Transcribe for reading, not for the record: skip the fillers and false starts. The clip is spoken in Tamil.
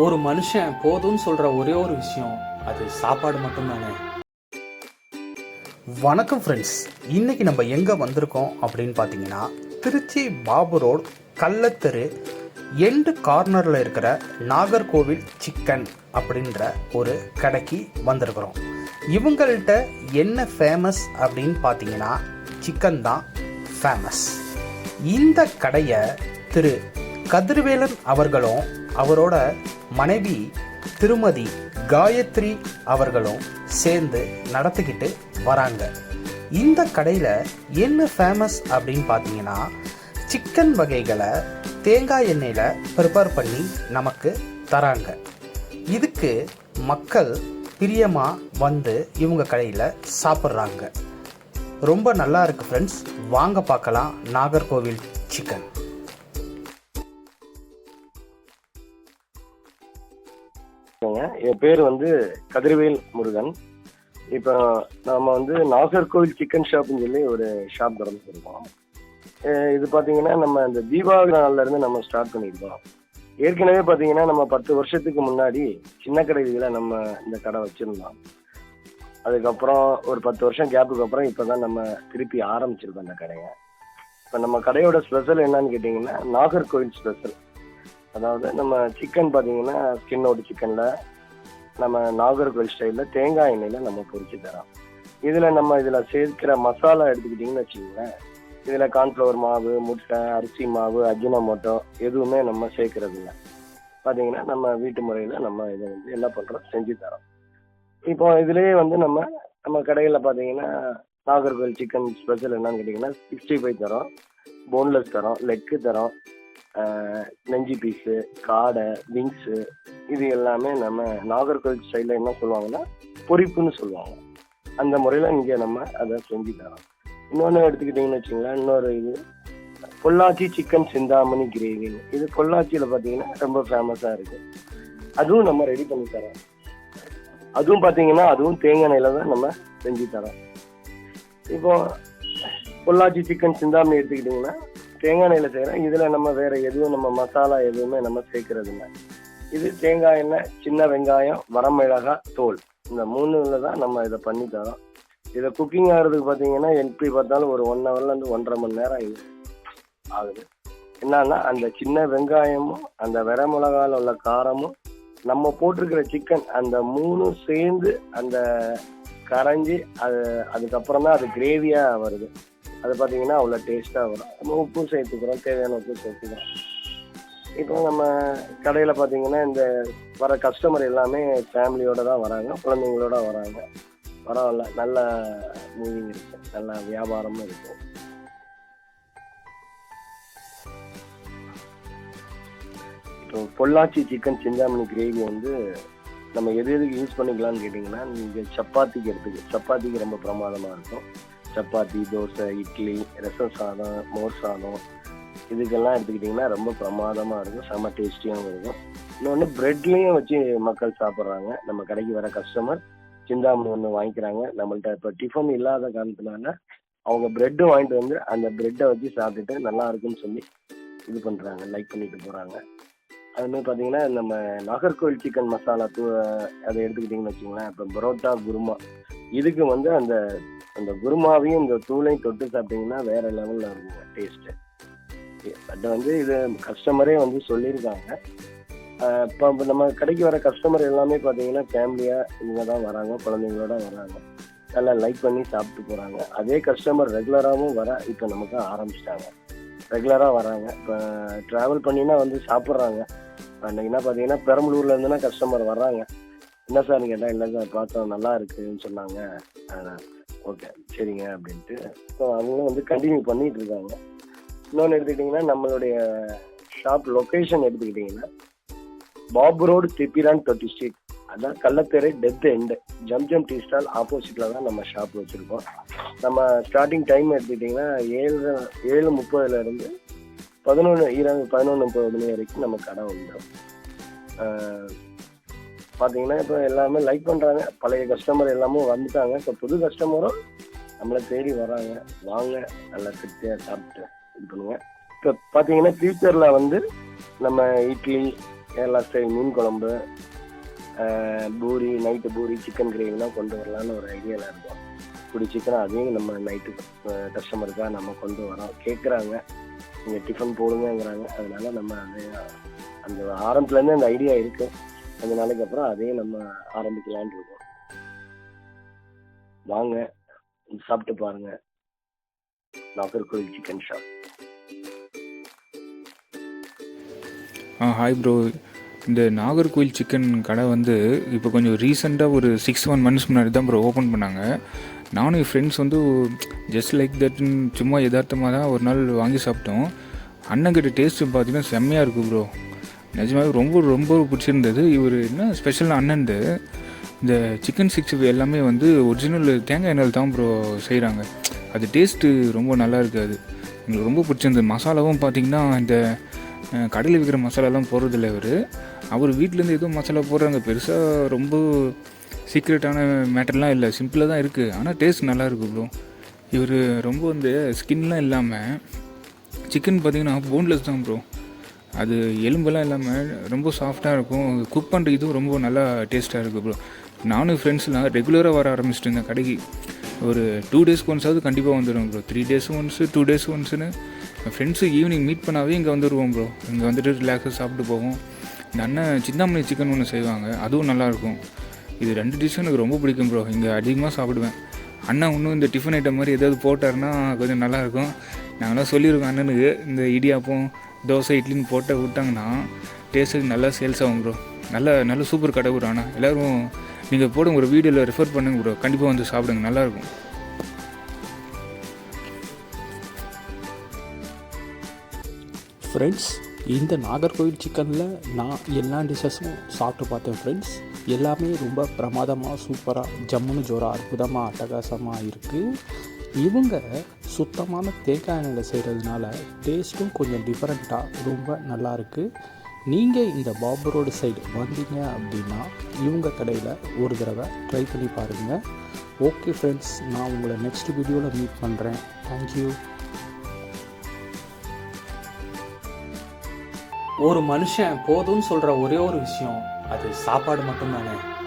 ஒரு மனுஷன் போதும்னு சொல்கிற ஒரே ஒரு விஷயம் அது சாப்பாடு மட்டும்தானே. வணக்கம் ஃப்ரெண்ட்ஸ், இன்றைக்கி நம்ம எங்கே வந்திருக்கோம் அப்படின்னு பார்த்தீங்கன்னா, திருச்சி பாபு ரோடு கள்ளத்தெரு எண்டு கார்னரில் இருக்கிற நாகர்கோவில் சிக்கன் அப்படின்ற ஒரு கடைக்கு வந்திருக்கிறோம். இவங்கள்ட்ட என்ன ஃபேமஸ் அப்படின்னு பார்த்தீங்கன்னா சிக்கன் தான் ஃபேமஸ். இந்த கடையை திரு கதிர்வேலன் அவர்களும் அவரோட மனைவி திருமதி காயத்ரி அவர்களும் சேர்ந்து நடத்திக்கிட்டு வராங்க. இந்த கடையில் என்ன ஃபேமஸ் அப்படின்னு பார்த்தீங்கன்னா, சிக்கன் வகைகளை தேங்காய் எண்ணெயில் ப்ரிப்பேர் பண்ணி நமக்கு தராங்க. இதுக்கு மக்கள் பிரியமாக வந்து இவங்க கடையில் சாப்பிட்றாங்க. ரொம்ப நல்லா இருக்குது ஃப்ரெண்ட்ஸ், வாங்க பார்க்கலாம் நாகர்கோவில் சிக்கன். என் பேர் கதிர்வேல் முருகன். இப்போ நாம நாகர்கோவில் சிக்கன் ஷாப்னு சொல்லி ஒரு ஷாப் திறந்துருக்கோம். இது பார்த்தீங்கன்னா நம்ம இந்த தீபாவளி நாள்ல இருந்து நம்ம ஸ்டார்ட் பண்ணியிருக்கோம். ஏற்கனவே பார்த்தீங்கன்னா நம்ம 10 வருஷத்துக்கு முன்னாடி சின்ன கடைகளில் நம்ம இந்த கடை வச்சிருந்தோம். அதுக்கப்புறம் ஒரு 10 வருஷம் கேப்புக்கு அப்புறம் இப்போதான் நம்ம திருப்பி ஆரம்பிச்சிருக்கோம் இந்த கடையை. இப்போ நம்ம கடையோட ஸ்பெஷல் என்னன்னு கேட்டிங்கன்னா, நாகர்கோவில் ஸ்பெஷல். அதாவது நம்ம சிக்கன் பார்த்தீங்கன்னா ஸ்கின்னோட சிக்கனில் நம்ம நாகர்கோவில் ஸ்டைலில் தேங்காய் எண்ணெயில் நம்ம பொரிச்சு தரோம். இதில் சேர்க்கிற மசாலா எடுத்துக்கிட்டிங்கன்னு வச்சுக்கோங்களேன், இதில் கார்ன்ஃப்ளவர் மாவு, முட்டை, அரிசி மாவு, அஜினோமோட்டோ எதுவுமே நம்ம சேர்க்கறது இல்லை. பார்த்தீங்கன்னா நம்ம வீட்டு முறையில் நம்ம இதை என்ன பண்ணுறோம் செஞ்சு தரோம். இப்போ இதுலேயே நம்ம கடையில் பார்த்தீங்கன்னா நாகர்கோவில் சிக்கன் ஸ்பெஷல் என்னன்னு கேட்டிங்கன்னா 65 தரோம், போன்லெஸ் தரோம், லெக்கு தரோம், நெஞ்சி பீஸு, காடை, விங்ஸு, இது எல்லாமே நம்ம நாகர்கோவில் ஸ்டைலில் என்ன சொல்லுவாங்கன்னா பொரிப்புன்னு சொல்லுவாங்க. அந்த முறையில் இங்கே நம்ம அதை செஞ்சு தரோம். இன்னொன்று எடுத்துக்கிட்டிங்கன்னு வச்சுங்களேன், இன்னொரு இது பொள்ளாச்சி சிக்கன் சிந்தாமணி கிரேவின்னு. இது பொள்ளாச்சியில் பார்த்தீங்கன்னா ரொம்ப ஃபேமஸாக இருக்குது. அதுவும் நம்ம ரெடி பண்ணி தரோம். அதுவும் பார்த்தீங்கன்னா அதுவும் தேங்காய் எண்ணெயில் தான் நம்ம செஞ்சு தரோம். இப்போ பொள்ளாச்சி சிக்கன் சிந்தாமணி எடுத்துக்கிட்டிங்கன்னா தேங்காய் எண்ணெயில் செய்கிறோம். இதில் நம்ம வேறு எதுவும் நம்ம மசாலா எதுவுமே நம்ம சேர்க்கறது இல்லை. இது தேங்காய் எண்ணெய், சின்ன வெங்காயம், வரமிளகாய் தோல், இந்த 3 தான் நம்ம இதை பண்ணி தரோம். இதை குக்கிங் ஆகிறதுக்கு பார்த்தீங்கன்னா எப்படி பார்த்தாலும் ஒரு 1 ஹவர்லேருந்து 1.5 மணி நேரம் இது ஆகுது. என்னன்னா அந்த சின்ன வெங்காயமும் அந்த வரமிளகாயில் உள்ள காரமும் நம்ம போட்டிருக்கிற சிக்கன் அந்த 3 சேர்ந்து அந்த கரைஞ்சி அதுக்கப்புறம் தான் அது கிரேவியாக வருது. அது பார்த்தீங்கன்னா அவ்வளோ டேஸ்ட்டாக வரும். நம்ம உப்பு சேர்த்துக்கிறோம், தேவையான உப்பு சேர்த்துக்கிறோம். இப்போ நம்ம கடையில் பார்த்தீங்கன்னா இந்த வர கஸ்டமர் எல்லாமே ஃபேமிலியோடு தான் வராங்க, குழந்தைங்களோட வராங்க. பரவாயில்ல, நல்ல மூவிங் இருக்குது, நல்ல வியாபாரமும் இருக்குது. இப்போ பொள்ளாச்சி சிக்கன் சிந்தாமணி கிரேவி நம்ம எதுக்கு யூஸ் பண்ணிக்கலாம்னு கேட்டிங்கன்னா, நீங்கள் சப்பாத்திக்கு ரொம்ப பிரமாதமாக இருக்கும். சப்பாத்தி, தோசை, இட்லி, ரசம் சாதம், மோர் சாதம், இதுக்கெல்லாம் எடுத்துக்கிட்டிங்கன்னா ரொம்ப பிரமாதமாக இருக்கும், செம்ம டேஸ்டியாகவும் இருக்கும். இன்னொன்று ப்ரெட்லேயும் வச்சு மக்கள் சாப்பிட்றாங்க. நம்ம கடைக்கு வர கஸ்டமர் சிந்தாமணி ஒன்று வாங்கிக்கிறாங்க. நம்மள்ட்ட இப்போ டிஃபன் இல்லாத காரணத்தினால அவங்க ப்ரெட்டு வாங்கிட்டு அந்த ப்ரெட்டை வச்சு சாப்பிட்டுட்டு நல்லா இருக்குன்னு சொல்லி இது பண்ணுறாங்க, லைக் பண்ணிட்டு போகிறாங்க. அதுமாதிரி பார்த்தீங்கன்னா நம்ம நாகர்கோவில் சிக்கன் மசாலா அதை எடுத்துக்கிட்டிங்கன்னு வச்சுங்களேன், இப்போ பரோட்டா, குருமா, இதுக்கு அந்த குருமாவையும் இந்த தூளையும் தொட்டு சாப்பிட்டிங்கன்னா வேறு லெவலில் இருக்குங்க டேஸ்ட்டு. பட் இது கஸ்டமரே சொல்லியிருக்காங்க. இப்போ நம்ம கடைக்கு வர கஸ்டமர் எல்லாமே பார்த்தீங்கன்னா ஃபேமிலியாக இவங்க தான் வராங்க, குழந்தைங்களோட வராங்க, நல்லா லைக் பண்ணி சாப்பிட்டு போகிறாங்க. அதே கஸ்டமர் ரெகுலராகவும் இப்போ நமக்கு ஆரம்பிச்சிட்டாங்க, ரெகுலராக வராங்க. இப்போ ட்ராவல் பண்ணினா சாப்பிட்றாங்க. அன்றைக்கினா பார்த்தீங்கன்னா பெரம்பலூரில் இருந்துன்னா கஸ்டமர் வர்றாங்க. என்ன சார்னு கேட்டால், இல்லை சார் பார்த்தோம் நல்லா இருக்குதுன்னு சொன்னாங்க. ஓகே சரிங்க அப்படின்ட்டு ஸோ அவங்களும் கண்டினியூ பண்ணிகிட்டு இருக்காங்க. இன்னொன்று எடுத்துக்கிட்டிங்கன்னா நம்மளுடைய ஷாப் லொக்கேஷன் எடுத்துக்கிட்டிங்கன்னா பாபு ரோடு திப்பிரான் 30 ஸ்ட்ரீட், அதான் கள்ளத்தெரு dead end Zamzam tea stall ஆப்போசிட்டில் தான் நம்ம ஷாப் வச்சுருக்கோம். நம்ம ஸ்டார்டிங் டைம் எடுத்துக்கிட்டிங்கன்னா 7:30 11:30 மணி வரைக்கும் நம்ம கடை வந்துடும். பார்த்தீங்கன்னா இப்போ எல்லாமே லைக் பண்ணுறாங்க, பழைய கஸ்டமர் எல்லாமே வந்துட்டாங்க. இப்போ புது கஸ்டமரும் நம்மளை தேடி வராங்க. வாங்க, நல்லா திருப்தியாக சாப்பிட்டு இது பண்ணுங்க. இப்போ பார்த்தீங்கன்னா ஃபியூச்சரில் நம்ம இட்லி, கேரளா ஸ்டைல் மீன் குழம்பு, பூரி, நைட்டு பூரி, சிக்கன் கிரேவிலாம் கொண்டு வரலான்னு ஒரு ஐடியாவில் இருக்கோம். பிடிச்சிக்கிறோம், அதையும் நம்ம நைட்டு கஸ்டமருக்காக நம்ம கொண்டு வரோம். கேட்குறாங்க, நீங்கள் டிஃபன் போடுங்கிறாங்க. அதனால நம்ம அது அந்த ஆரம்பத்துலேருந்து அந்த ஐடியா இருக்குது. கொஞ்ச நாளைக்கு அப்புறம் அதையும் நம்ம ஆரம்பிக்கலான்னு இருக்கோம். வாங்க, சாப்பிட்டு பாருங்க. Nagercoil chicken shop. Hi bro. இந்த நாகர்கோவில் சிக்கன் கடை வந்து இப்போ கொஞ்சம் ரீசெண்டாக ஒரு 6-7 months முன்னாடி தான் ப்ரோ ஓப்பன் பண்ணாங்க. நானும் என் ஃப்ரெண்ட்ஸ் வந்து ஜஸ்ட் லைக் தட்னு சும்மா யதார்த்தமாக தான் ஒரு நாள் வாங்கி சாப்பிட்டோம். அண்ணங்கிட்ட டேஸ்ட்டு பார்த்தீங்கன்னா செம்மையாக இருக்குது ப்ரோ. நிஜமாவே ரொம்ப ரொம்ப பிடிச்சிருந்தது. இவர் என்ன ஸ்பெஷல் அண்ணன்து, இந்த சிக்கன் 65 எல்லாமே வந்து ஒரிஜினல் தேங்காய் எண்ணெயில் தான் ப்ரோ செய்கிறாங்க. அது டேஸ்ட்டு ரொம்ப நல்லா இருக்குது. அது எங்களுக்கு ரொம்ப பிடிச்சிருந்தது. மசாலாவும் பார்த்திங்கன்னா இந்த கடையில் விற்கிற மசாலாலாம் போடுறதில்ல அவர் வீட்டிலேருந்து எதுவும் மசாலா போடுறாங்க. பெருசாக ரொம்ப சீக்ரெட்டான மேட்டர்லாம் இல்லை, சிம்பிளாக தான் இருக்குது. ஆனால் டேஸ்ட் நல்லா இருக்குது ப்ரோ. இவர் ரொம்ப இந்த ஸ்கின்லாம் இல்லாமல் சிக்கன் பார்த்திங்கன்னா போன்லெஸ் தான் ப்ரோ. அது எலும்பெல்லாம் இல்லாமல் ரொம்ப சாஃப்டாக இருக்கும். குக் பண்ணுற இதுவும் ரொம்ப நல்லா டேஸ்ட்டாக இருக்குது ப்ரோ. நானும் ஃப்ரெண்ட்ஸ்லாம் ரெகுலராக வர ஆரம்பிச்சிட்டு இருந்தேன் கடைக்கு. ஒரு 2 daysக்கு ஒன்ஸாவது கண்டிப்பாக வந்துடுவோம் ப்ரோ. 3 days ஒன்ஸு 2 days ஒன்ஸுன்னு என் ஃப்ரெண்ட்ஸு ஈவினிங் மீட் பண்ணாவே இங்கே வந்துடுவோம் ப்ரோ. இங்கே வந்துட்டு ரிலாக்ஸாக சாப்பிட்டு போவோம். இந்த அண்ணன் சிந்தாமணி சிக்கன் ஒன்று செய்வாங்க, அதுவும் நல்லாயிருக்கும். இது 2 டிஷ்ஷும் எனக்கு ரொம்ப பிடிக்கும் ப்ரோ. இங்கே அதிகமாக சாப்பிடுவேன். அண்ணன் இன்னும் இந்த டிஃபன் ஐட்டம் மாதிரி ஏதாவது போட்டாருன்னா கொஞ்சம் நல்லாயிருக்கும். நாங்களாம் சொல்லியிருக்கோம் அண்ணனுக்கு, இந்த இடியாப்பம், தோசை, இட்லின்னு போட்டு விட்டாங்கன்னா டேஸ்ட்டுக்கு நல்லா சேல்ஸ் ஆகும் ப்ரோ. நல்ல சூப்பர் கடை ப்ரோ. ஆனால் எல்லோரும் நீங்கள் போடுங்க ஒரு வீடியோவில் ரெஃபர் பண்ணுங்க ப்ரோ. கண்டிப்பாக வந்து சாப்பிடுங்க, நல்லாயிருக்கும். ஃப்ரெண்ட்ஸ், இந்த நாகர்கோவில் சிக்கனில் நான் எல்லா டிஷ்ஷஸும் சாப்பிட்டு பார்த்தேன் ஃப்ரெண்ட்ஸ். எல்லாமே ரொம்ப பிரமாதமாக, சூப்பராக, ஜம்முன்னு ஜோராக, அற்புதமாக, அட்டகாசமாக இருக்குது. இவங்க சுத்தமான தேங்காய் எண்ணெயில் செய்கிறதுனால டேஸ்ட்டும் கொஞ்சம் டிஃப்ரெண்ட்டாக ரொம்ப நல்லாயிருக்கு. நீங்கள் இந்த பாபு ரோடு சைடு வந்தீங்க அப்படின்னா இவங்க கடையில் ஒரு தடவை ட்ரை பண்ணி பாருங்கள். ஓகே ஃப்ரெண்ட்ஸ், நான் உங்களை நெக்ஸ்ட் வீடியோவில் மீட் பண்ணுறேன். தேங்க்யூ. ஒரு மனுஷன் போதும்னு சொல்கிற ஒரே ஒரு விஷயம் அது சாப்பாடு மட்டும்தானே.